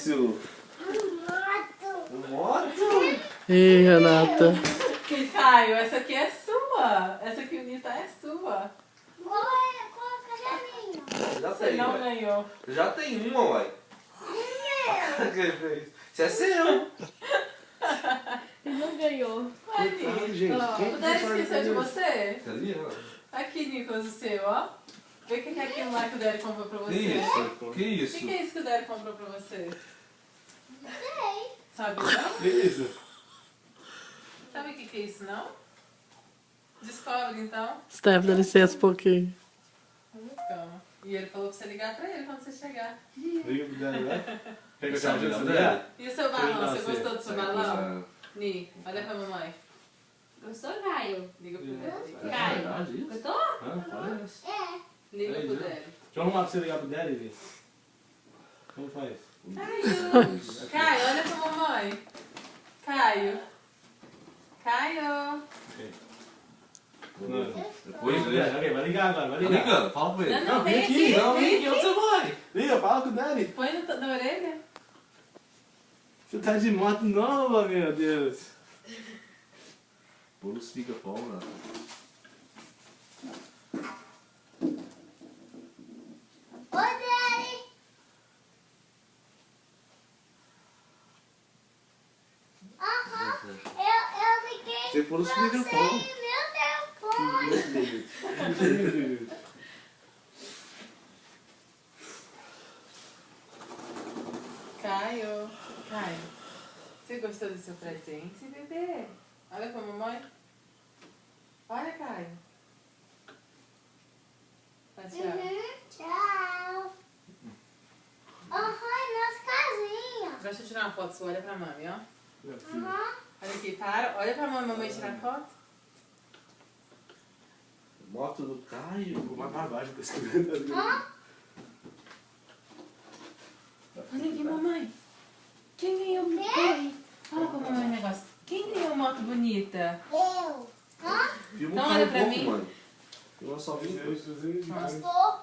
isso? Moto? Ih, Renata. Caio, essa aqui é sua. Essa aqui bonita é sua. Cadê a minha? Já Você tem, não ué. ganhou. Já tem uma, uai. Isso é seu. Ele não ganhou. Ué, Coitado, Nico. gente. Ó, Quem o Délio sabe esqueceu de fazer você? Tá ali, ó. Aqui, Nicolas, o seu, ó. Vê o que é aquilo lá que o Délio comprou pra você. Que isso? Que O que isso? é isso que o Délio comprou pra você? Sei. Sabe não? Que isso? Sabe o que é isso, não? Descobre, então. Steph, dá licença um pouquinho. Calma. E ele falou pra você ligar pra ele quando você chegar. Liga pro Dani, né? Quer que eu Sabe chame o você nome dela? dela? E o seu balão? Não, Você sei. gostou do seu balão? Ni, olha pra mamãe. Gostou, Caio? Liga pro Délio. É Caio. verdade isso? Gostou? Hã? Parece. Liga Aí, pro já. Délio. Deixa eu arrumar pra você ligar pro Daddy, Li. Como faz? Caio! Caio, olha pra mamãe. Caio. Caio. Não. Depois, né? Ok, vai ligar agora, vai Tá ligar. ligando? Fala com ele. Não, não, vem vem aqui, aqui. Não, Vem vem aqui, onde aqui. você vai? Liga, fala com o Daddy. Põe na orelha. Você tá de moto nova, meu Deus. Bolo fica folga. Ô, Daddy. Aham. Eu liguei Você pôr os pra você microfones. e meu telefone. Caio. Caio. Você gostou do seu presente, bebê? Olha pra mamãe. Olha, Caio. Tá, tchau. Tchau. Aham, nossa casinha. Deixa eu tirar uma foto sua. Olha pra mami, ó. Aham. Olha aqui, para. Olha pra mamãe tirar foto. Moto do Caio. Vou mais pra baixo, tá escrevendo. Olha aqui, mamãe. Quem ganhou? Quem? Fala pra mamãe um negócio. Quem ganhou moto bonita? Eu. Hã? Filma Então o olha Caio pra pouco, mim. mano. Eu só vi. Gostou?